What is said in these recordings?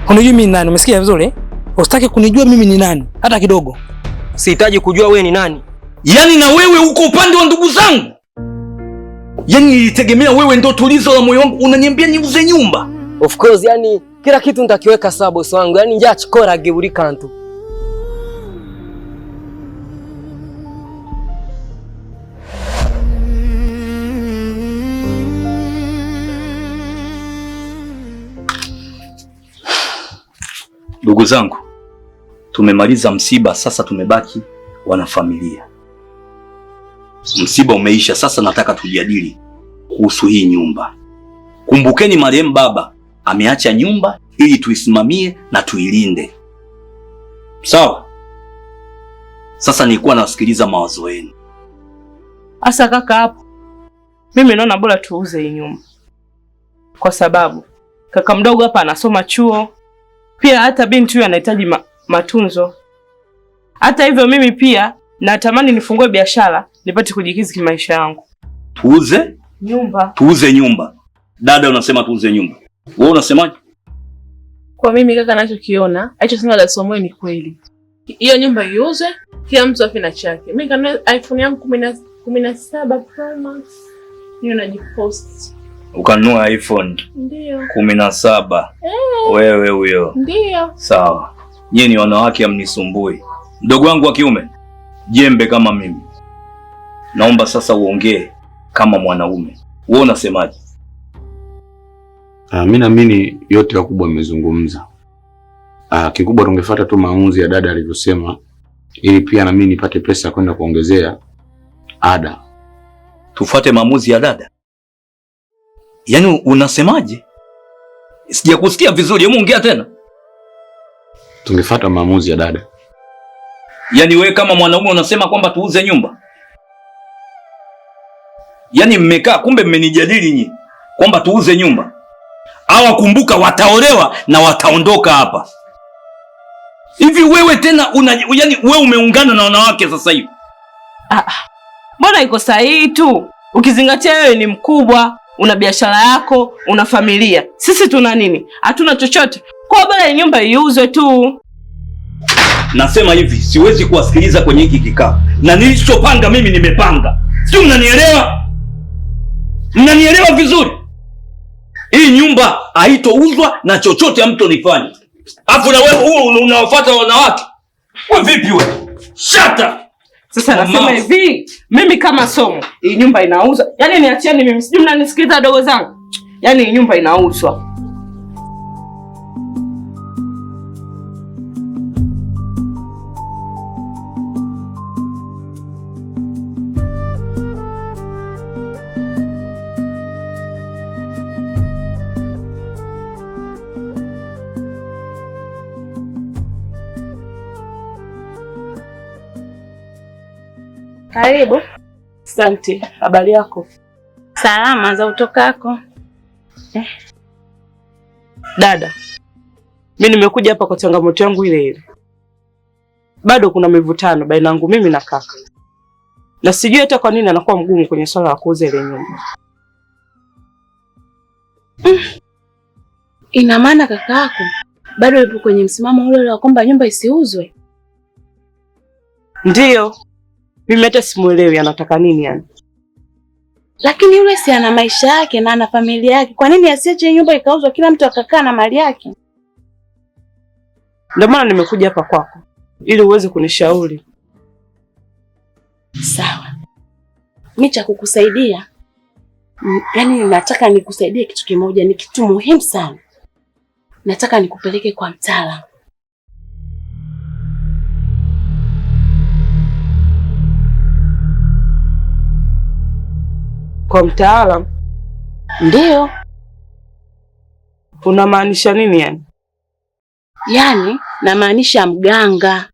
Unijui mimi ni nani? Umesikia vizuri? Usitaki kunijua mimi ni nani hata kidogo. Sihitaji kujua wewe ni nani. Yaani na wewe uko upande wa ndugu zangu? Yaani nilitegemea wewe ndo tulizo la moyo wangu, unaniambia niuze nyumba? Of course, yani kila kitu nitakiweka sawa bosi wangu. Yani njaa chikora geburi kantu. Ndugu zangu, tumemaliza msiba, sasa tumebaki wanafamilia. Msiba umeisha, sasa nataka tujadili kuhusu hii nyumba. Kumbukeni marehemu baba ameacha nyumba ili tuisimamie na tuilinde. Sawa? Sasa nilikuwa nasikiliza mawazo yenu. Asa kaka, hapo mimi naona bora tuuze hii nyumba, kwa sababu kaka mdogo hapa anasoma chuo, pia hata binti huyu anahitaji matunzo. Hata hivyo mimi pia natamani nifungue biashara nipate kujikizi kimaisha yangu. Tuuze nyumba? Tuuze nyumba. Dada unasema tuuze nyumba. Wewe unasemaje? Kwa mimi kaka, ninachokiona alichosema Dar Somoyo ni kweli. Hiyo nyumba iuzwe, kila mtu afe na chake. Mimi kanunua iPhone yangu 17 Pro Max. Hiyo najipost. Ukanunua iPhone? Ndio. 17. Wewe huyo. Ndio. Sawa. Nyinyi ni wanawake amnisumbui. Mdogo wangu wa kiume, jembe kama mimi. Naomba sasa uongee kama mwanaume. Wewe unasemaje? Mimi naamini yote wakubwa wamezungumza. Kikubwa tungefuata tu maamuzi ya dada alivyosema, ili pia na mimi nipate pesa kwenda kuongezea ada. Tufuate maamuzi ya dada? Yaani unasemaje? Sijakusikia vizuri, hebu ongea tena. Tungefuata maamuzi ya dada. Yaani wewe kama mwanaume unasema kwamba tuuze nyumba? Yaani mmekaa kumbe mmenijadili nyinyi kwamba tuuze nyumba. Hawa kumbuka wataolewa na wataondoka hapa. Hivi wewe tena yaani wewe umeungana na wanawake sasa hivi? Mbona iko sahihi tu? Ukizingatia wewe ni mkubwa, una biashara yako, una familia. Sisi tuna nini? Hatuna chochote. Kwa bora nyumba iuzwe tu. Nasema hivi, siwezi kuwasikiliza kwenye hiki kikao. Na nilichopanga mimi nimepanga. Sio, mnanielewa? Mnanielewa vizuri? Hii nyumba haitouzwa na chochote hamtonifanya. Alafu na wewe unawafuata wanawake. Wewe vipi wewe? Shata. Sasa nasema hivi, mimi kama Somo, hii nyumba inauzwa. Yaani niachieni mimi, sijui mnanisikiliza dogo zangu. Yaani hii nyumba inauzwa. Karibu. Asante. Habari yako? Salama, za utokako? Dada, mimi nimekuja hapa kwa changamoto yangu ile ile. Bado kuna mivutano baina yangu mimi na kaka. Na sijui hata kwa nini anakuwa mgumu kwenye swala la kuuza ile nyumba. Ina maana kaka yako bado yupo kwenye msimamo ule wa kwamba nyumba isiuzwe? Ndiyo. Mimi hata simuelewi anataka nini yani. Lakini yule si ana maisha yake na ana familia yake. Kwa nini asiache nyumba ikauzwa kila mtu akakaa na mali yake? Ndio maana nimekuja hapa kwako ili uweze kunishauri. Sawa. Mimi cha kukusaidia, yani nataka nikusaidie kitu kimoja, ni kitu muhimu sana. Nataka nikupeleke kwa mtaalamu. Kwa mtaalamu? Ndio. Unamaanisha nini yani? Yani namaanisha mganga.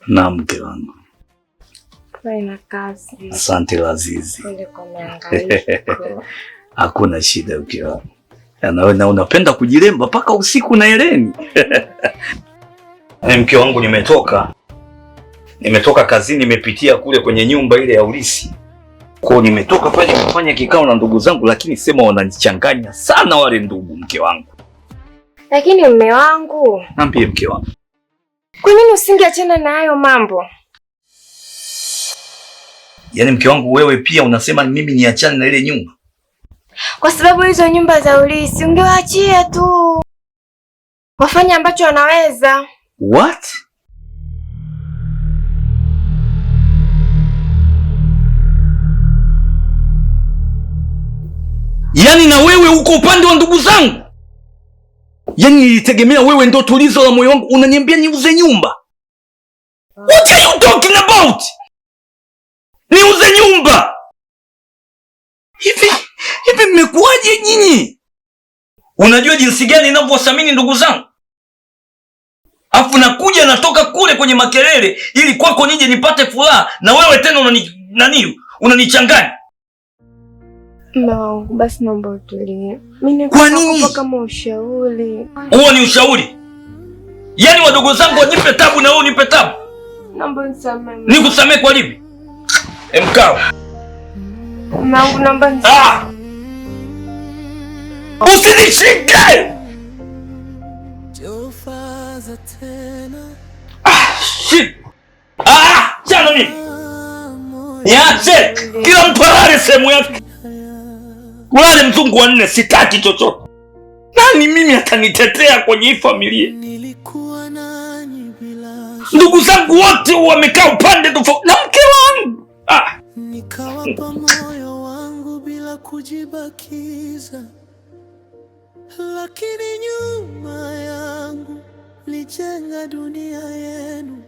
Na mke wangu. Na kazi. Asante Lazizi. Hakuna shida mke wangu. Na unapenda kujilemba mpaka usiku na Heleni. Mke wangu, nimetoka kazini, nimepitia kule kwenye nyumba ile ya ulisi. Kwa nimetoka pale kufanya kikao na ndugu zangu, lakini sema wananichanganya sana wale ndugu, mke wangu. Lakini mume wangu, niambie mke wangu, kwa nini usingeachana na hayo mambo? Yaani mke wangu, wewe pia unasema mimi niachane na ile nyumba? Kwa sababu hizo nyumba za ulisi ungewaachia tu wafanye ambacho wanaweza. What? Yaani na wewe uko upande wa ndugu zangu? Yaani nilitegemea wewe ndo tulizo la moyo wangu, unaniambia niuze nyumba? What are you talking about? Niuze nyumba? Hivi mmekuaje nyinyi? Unajua jinsi gani ninavyothamini ndugu zangu? Afu nakuja natoka kule kwenye makelele ili kwako nije nipate furaha, na wewe tena unanichanganya. Mume wangu, basi naomba utulie. Mimi nikupa kama ushauri. Huo ni ushauri? Yaani wadogo zangu wanipe tabu na wewe unipe tabu? Naomba unisamehe. Nikusamehe kwa lipi? Mkao. Mume wangu, naomba unisamehe. Usinishike! Shit! Chana mimi! Niache! Kila mtu alale sehemu yake. Wale mzungu wa nne, sitaki chochote. Nani mimi atanitetea kwenye hii familia? Ndugu zangu wote wamekaa upande tofauti na mke wangu. Nikawapa moyo wangu bila kujibakiza, lakini nyuma yangu lijenga dunia yenu.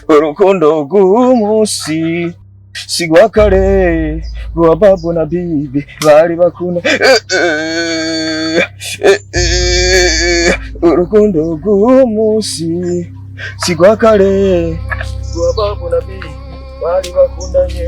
Urukundo rw'umunsi sigwa kare rwa babu na bibi bari bakuna. Urukundo rw'umunsi sigwa kare rwa babu na bibi bari bakundanye.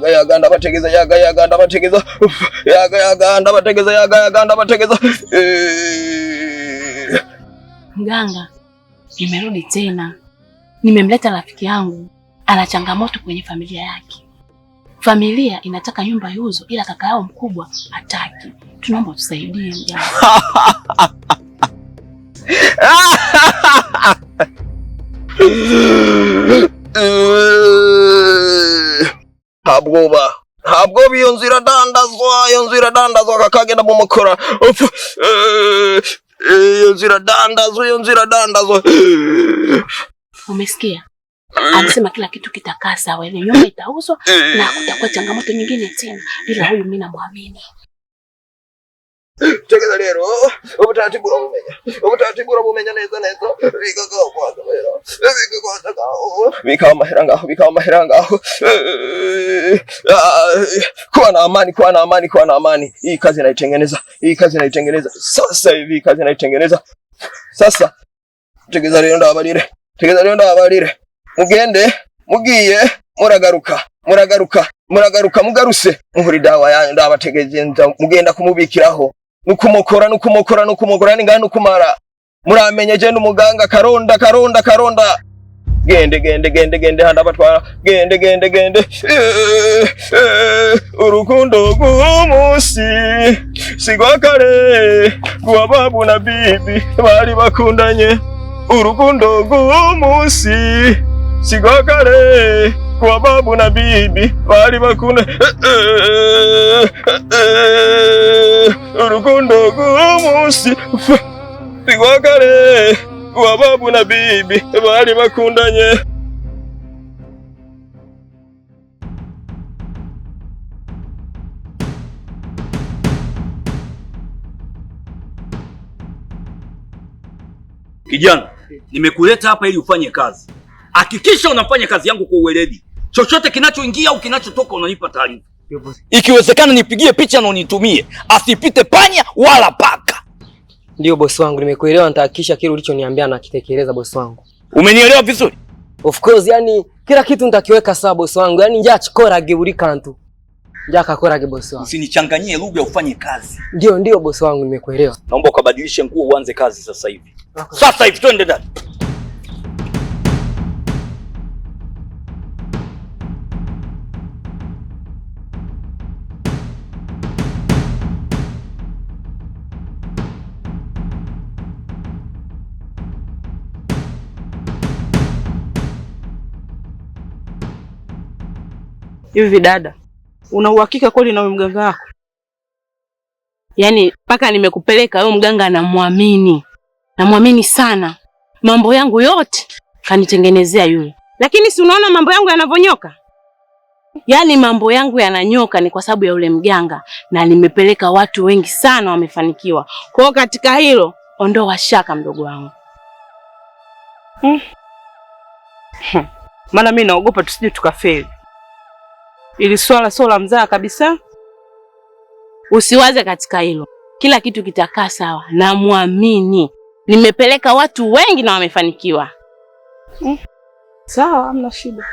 yaga ndabategeza yaga ndabategeza ndabategeza. Mganga, nimerudi tena. Nimemleta rafiki yangu, ana changamoto kwenye familia yake. Familia inataka nyumba iuzwe, ila kaka yao mkubwa hataki. Tunaomba tusaidie mganga. Habwoba iyo nzira dandazwa kakagenda mumukora. Iyo nzira dandazwa. Umesikia? Anasema kila kitu kitakaa sawa, ile nyumba itauzwa na kutakuwa changamoto nyingine tena. Ila huyu mimi namwamini. Tegeza lero, ubutaratibu urabumenya neza. Bikagaho kwanza rero. Bikaba amahera ngaho. Kuwa na amani. Hii kazi naitengeneza. Sasa hivi kazi naitengeneza. Sasa tegeza lero ndababarire. Mugende, mugiye, muragaruka, mugaruse. Muhuri dawa yanyu ndabategeje mugenda kumubikiraho. Nukumokora ninga nukumara. Muramenye je n'umuganga karonda. Gende handa batwara. Gende. Urukundo rw'umunsi sigwa kare kuwa babu na bibi bari bakundanye. Urukundo rw'umunsi sigwa kare kuwa babu na bibi bari bakundanye. Urukundo rw'umunsi sigwa kare kuwa babu na bibi bari bakundanye. Kijana, nimekuleta hapa ili ufanye kazi. Hakikisha unafanya kazi yangu kwa uweledi. Chochote kinachoingia au kinachotoka unanipa taarifa. Ikiwezekana nipigie picha na unitumie. Asipite panya wala paka. Ndio bosi wangu, nimekuelewa. Nitahakikisha kile ulichoniambia na kitekeleza bosi wangu. Umenielewa vizuri? Of course, yani kila kitu nitakiweka sawa bosi wangu. Yani njaa chikora geburika ntu. Njaa kakora ge bosi wangu. Usinichanganyie lugha, ufanye kazi. Ndio bosi wangu, nimekuelewa. Naomba ukabadilishe nguo uanze kazi sasa hivi. Sasa hivi twende ndani. Hivi dada, una uhakika kweli na mganga wako? Yaani mpaka nimekupeleka wewe mganga namwamini sana. Mambo yangu yote kanitengenezea yule. Lakini si unaona mambo yangu yanavonyoka? Yaani mambo yangu yananyoka ni kwa sababu ya yule mganga, na nimepeleka watu wengi sana wamefanikiwa. Kwa hiyo katika hilo ondoa shaka mdogo wangu. Maana mimi naogopa tusije tukafeli. Ili swala sola mzaa kabisa. Usiwaze katika hilo. Kila kitu kitakaa sawa. Namwamini. Nimepeleka watu wengi na wamefanikiwa. Sawa, hamna shida.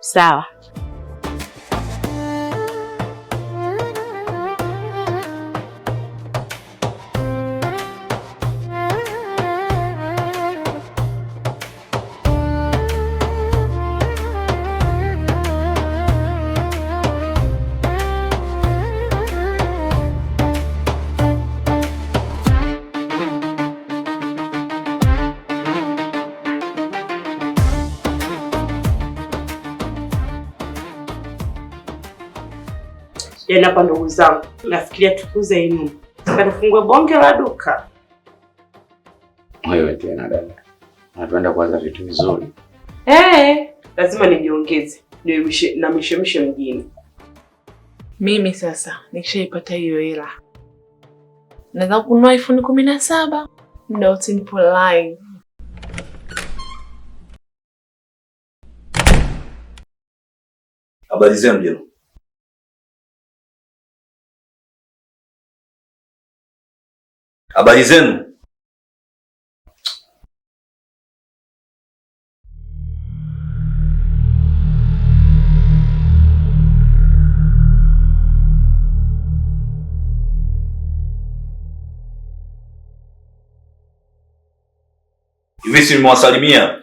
Sawa. Yaani hapa ndugu zangu, nafikiria tukuze hii nyumba. Tukafungue bonge la duka. Wewe tena dada. Napenda kuanza vitu vizuri. Lazima nijiongeze. Na mishemishe mjini. Mimi sasa nikishaipata hiyo hela, naweza kununua iPhone 17 muda wote nipo live. Habari zenu ndio. Habari zenu. Hivi si nimewasalimia?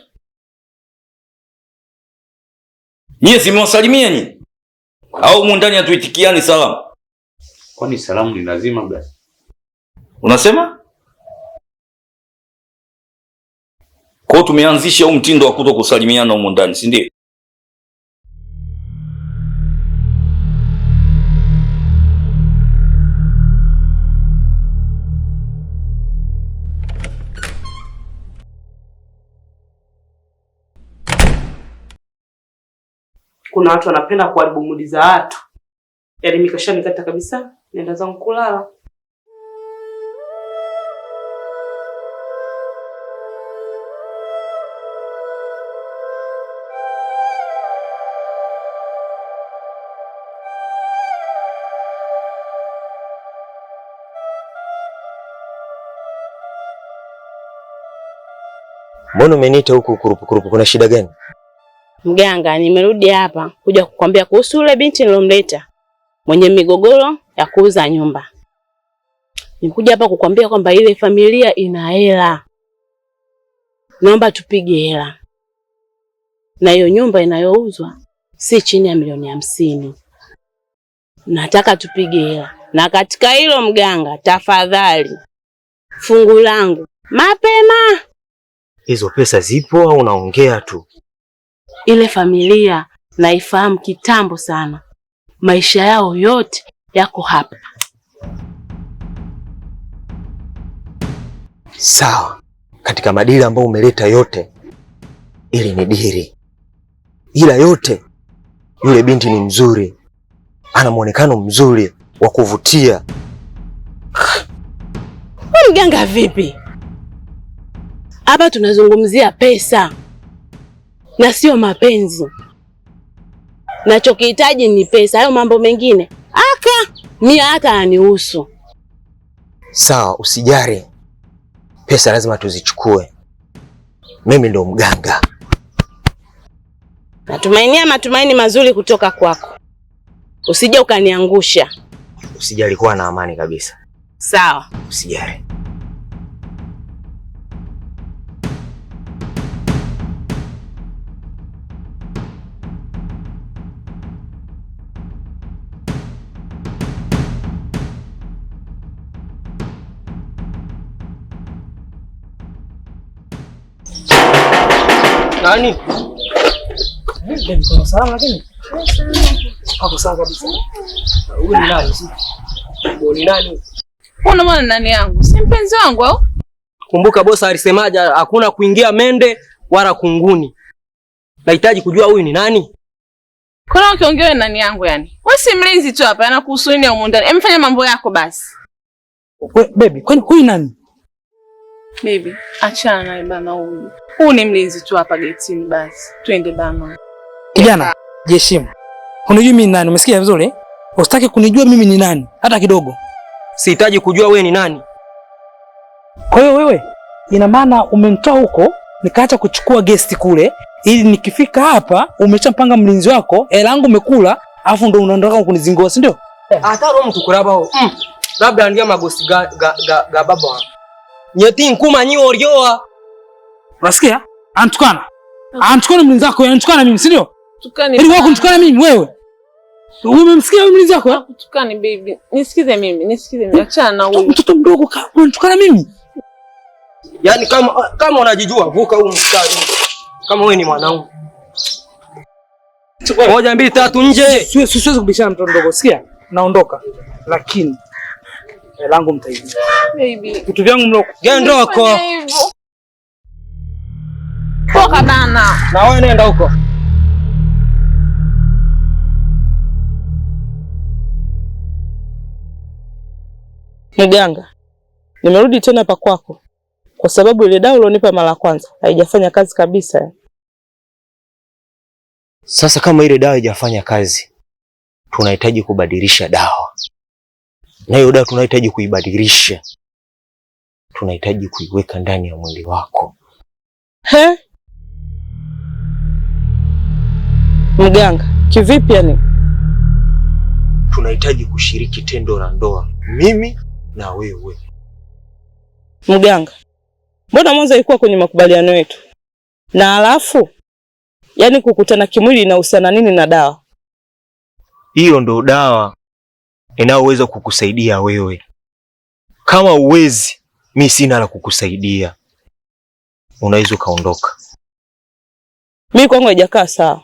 Nyie si nimewasalimia nyie? Au mu ndani hatuitikiani salamu? Kwani salamu ni lazima basi? Unasema? Kwa tumeanzisha huu mtindo wa kuto kusalimiana humu ndani, si ndio? Kuna watu wanapenda kuharibu mudi za watu. Yaani mikashanikata kabisa, nenda zangu kulala. Mbona umeniita huku kurupu, kuna shida gani? Mganga, nimerudi hapa kuja kukwambia kuhusu yule binti nilomleta mwenye migogoro ya kuuza nyumba. Nimekuja hapa kukwambia kwamba ile familia ina hela. Naomba tupige hela. Na hiyo nyumba inayouzwa si chini ya milioni 50. Nataka tupige hela. Na katika hilo mganga, tafadhali fungu langu mapema. Hizo pesa zipo au unaongea tu? Ile familia naifahamu kitambo sana. Maisha yao yote yako hapa. Sawa. Katika madili ambayo umeleta yote, ili ni dili. Ila yote, yule binti ni mzuri. Ana muonekano mzuri wa kuvutia. Mganga vipi? Hapa tunazungumzia pesa na sio mapenzi. Nachokihitaji ni pesa. Hayo mambo mengine mimi hata anihusu. Sawa, usijari. Pesa lazima tuzichukue. Mimi ndo mganga. Natumainia matumaini mazuri kutoka kwako. Usije ukaniangusha. Usijali, kuwa na amani kabisa. Sawa. Usijali. Nani? Ndio salama lakini. Hapo sawa kabisa. Huyu ni nani? Huyu ni nani? Una maana nani yangu? Si mpenzi wangu au? Kumbuka bosi alisemaje, hakuna kuingia mende wala kunguni. Nahitaji kujua huyu ni nani? Kuna ukiongea nani yangu yani? Wewe si mlinzi tu hapa, anakuhusu nini huko ndani? Emfanya mambo yako basi. Baby, kwani huyu nani? Baby, achana naye bana huyu. Huyu ni mlinzi tu hapa getini basi. Twende bana. Kijana, jiheshimu. Unajua mimi ni nani? Umesikia vizuri? Usitaki kunijua mimi ni nani hata kidogo. Sihitaji kujua wewe ni nani. Kwa hiyo wewe, ina maana umenitoa huko nikaacha kuchukua guest kule ili nikifika hapa umeshampanga mlinzi wako, hela yangu umekula, afu ndo unaondoka kunizingua, si ndio? Hata roho mtu kuraba labda ndia magosi ga baba. Nyeti nkuma nyi orioa. Unasikia? Antukana. Antukana mlinzi wako, antukana mimi, si ndio? Tukani. Ili wako nitukana mimi wewe. Umemsikia mlinzi wako? Tukani baby. Nisikize mimi, achana na huyu. Mtoto mdogo unanitukana mimi? Yaani kama unajijua vuka huu mstari. Kama wewe ni mwanaume. 1 2 3 nje. Siwezi kubishana mtoto mdogo, sikia? Naondoka. Lakini langu mtaidia. Baby. Vitu vyangu mloko. Gendoko. Poka bana. Na wewe nenda huko. Mganga, nimerudi tena hapa kwako kwa sababu ile dawa ulionipa mara ya kwanza haijafanya kazi kabisa. Sasa kama ile dawa haijafanya kazi, tunahitaji kubadilisha dawa. Na hiyo dawa tunahitaji kuibadilisha. Tunahitaji kuiweka ndani ya mwili wako. He? Mganga, kivipi yani? Tunahitaji kushiriki tendo la ndoa, mimi na wewe. Mganga, Mbona mwanzo ilikuwa kwenye makubaliano yetu? Na alafu yaani kukutana kimwili inahusiana nini na dawa? Hiyo ndo dawa inayoweza kukusaidia wewe. Kama uwezi, mimi sina la kukusaidia. Unaweza kaondoka. Mimi kwangu haijakaa sawa.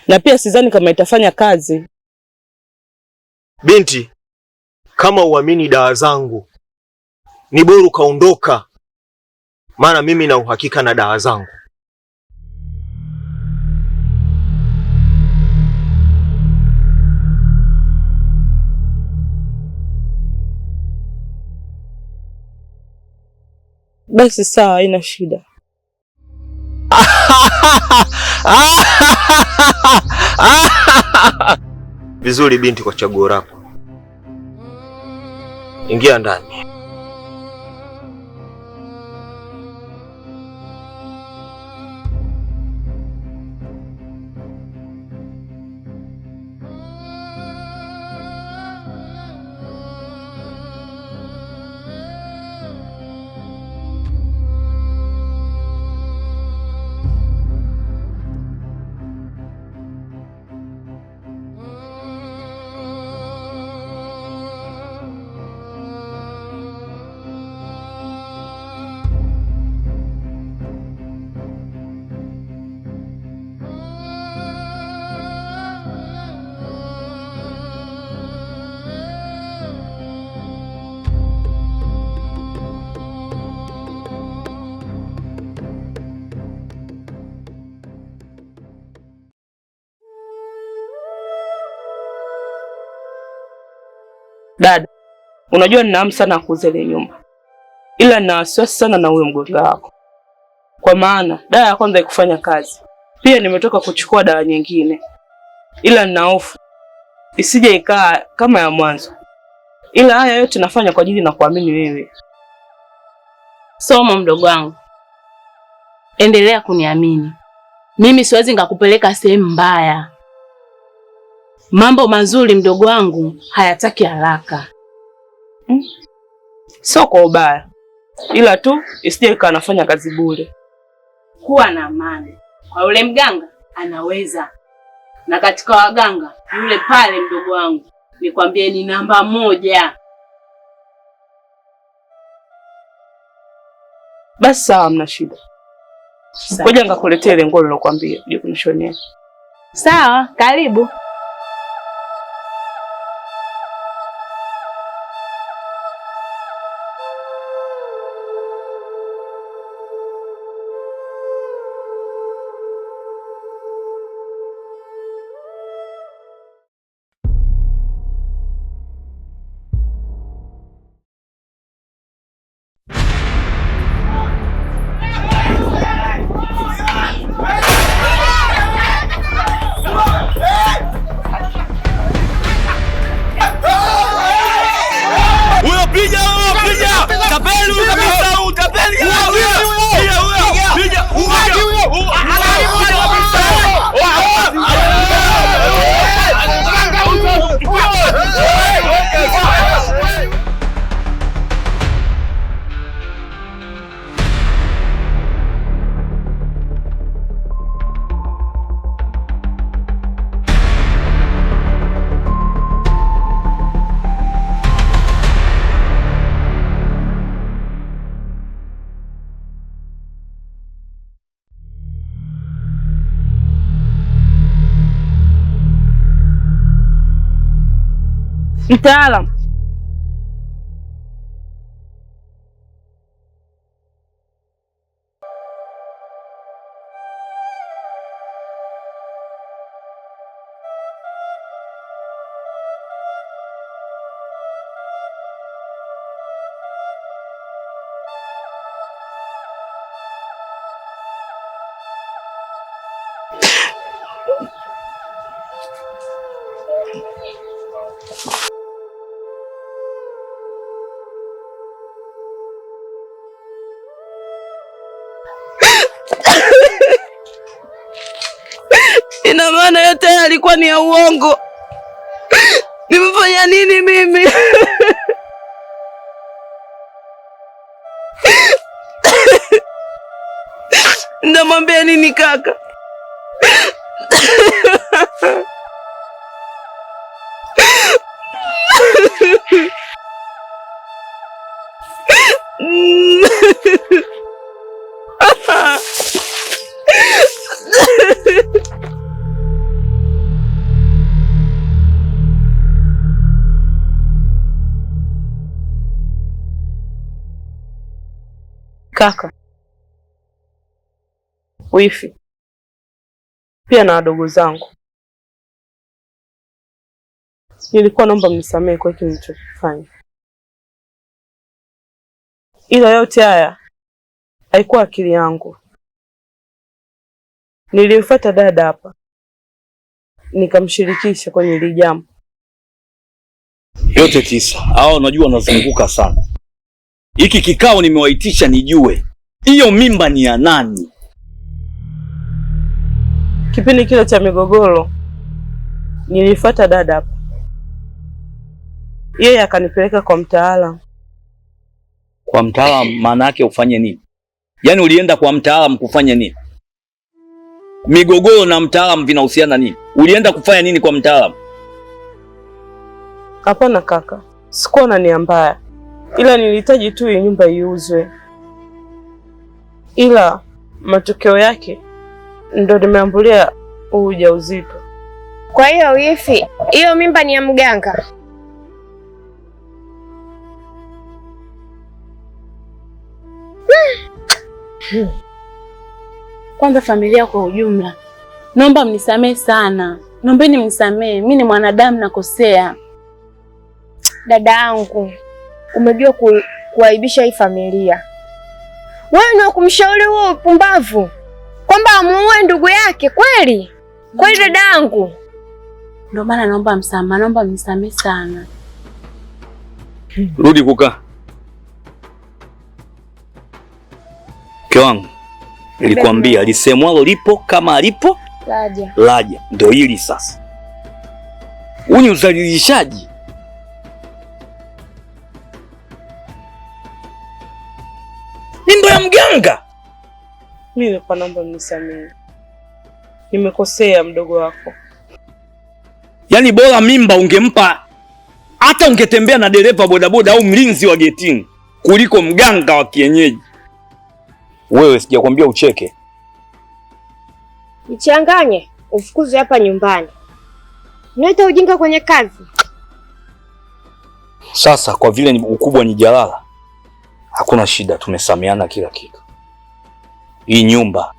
Na pia sidhani kama itafanya kazi. Binti, kama uamini dawa zangu, ni bora kaondoka. Maana mimi na uhakika na dawa zangu. Basi sawa, haina shida. Vizuri binti, kwa chaguo lako. Ingia ndani. Dada, unajua nina hamu sana kuuza ile nyumba. Ila nina wasiwasi sana na huyo mganga wako. Kwa maana dawa ya kwanza haikufanya kazi. Pia nimetoka kuchukua dawa nyingine. Ila nina hofu isije ikaa kama ya mwanzo. Ila haya yote nafanya kwa ajili na kuamini wewe. Somo mdogo wangu. Endelea kuniamini. Mimi siwezi ngakupeleka sehemu mbaya. Mambo mazuri mdogo wangu hayataki haraka. Sio kwa ubaya. Ila tu isije ikawa nafanya kazi bure. Kuwa na amani. Kwa yule mganga anaweza. Na katika waganga yule pale mdogo wangu, nikwambie ni namba 1. Basi sawa, mna shida. Ngoja ngakuletea ile nguo nilokuambia uje kunishonea. Sawa, karibu. Mtaalamu. Ina maana yote yalikuwa ni ya uongo. Nimefanya nini mimi? Nitamwambia nini kaka? Kaka, wifi pia na wadogo zangu, nilikuwa naomba mnisamehe kwa hiki nilichokifanya, ila yote haya haikuwa akili yangu. Nilimfuata dada hapa nikamshirikisha kwenye hili jambo. Yote tisa hao unajua wanazunguka sana. Hiki kikao nimewaitisha nijue hiyo mimba ni ya nani. Kipindi kile cha migogoro nilifuata dada hapa, yeye akanipeleka kwa mtaalamu. Kwa mtaalamu maana yake ufanye nini? Yaani ulienda kwa mtaalamu kufanya nini? Migogoro na mtaalamu vinahusiana nini? Ulienda kufanya nini kwa mtaalamu? Hapana kaka, sikuwa na nia mbaya, ila nilihitaji tu hii nyumba iuzwe, ila matokeo yake ndo nimeambulia ujauzito. Kwa hiyo wifi, hiyo mimba ni ya mganga? Kwanza familia kwa ujumla, naomba mnisamehe sana. Naombeni mnisamehe, mimi ni mwanadamu nakosea. Dada yangu, umejua kuaibisha hii familia. Wewe ni kumshauri huo upumbavu kwamba amuue ndugu yake kweli? Kweli dada yangu? Ndio maana naomba msamaha, naomba mnisamehe sana. Rudi kukaa. Mke wangu, nilikwambia lisemwalo lipo kama alipo laja. Ndio hili sasa. Huu ni udhalilishaji. Mimba ya mganga. Mimi naomba mnisamehe, nimekosea mdogo wako. Yaani bora mimba ungempa, hata ungetembea na dereva bodaboda au mlinzi wa getini kuliko mganga wa kienyeji. Wewe sijakwambia ucheke. Nichanganye, ufukuze hapa nyumbani. Unaleta ujinga kwenye kazi. Sasa kwa vile ukubwa ni jalala, hakuna shida, tumesameana kila kitu. Hii nyumba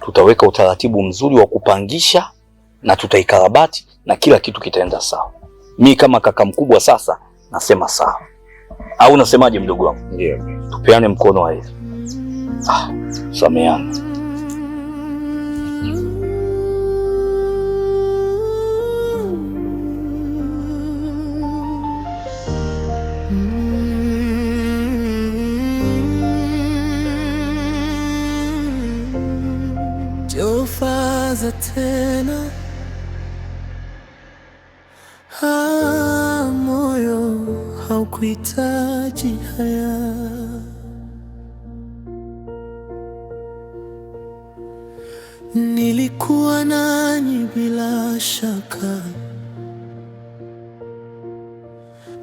tutaweka utaratibu mzuri wa kupangisha na tutaikarabati na kila kitu kitaenda sawa. Mimi kama kaka mkubwa sasa nasema sawa. Au unasemaje mdogo wangu? Ndio. Tupeane mkono wa heri. Sameana. Jofaza tena, moyo haukuhitaji haya. Nilikuwa nanyi bila shaka,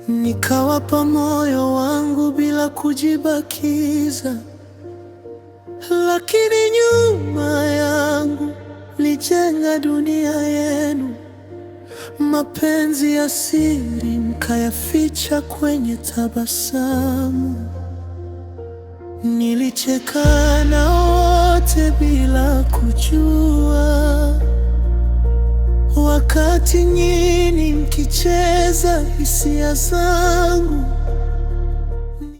nikawapa moyo wangu bila kujibakiza, lakini nyuma yangu lijenga dunia yenu. Mapenzi ya siri mkayaficha kwenye tabasamu. Nilicheka na wote bila kujua, wakati nyinyi mkicheza hisia zangu.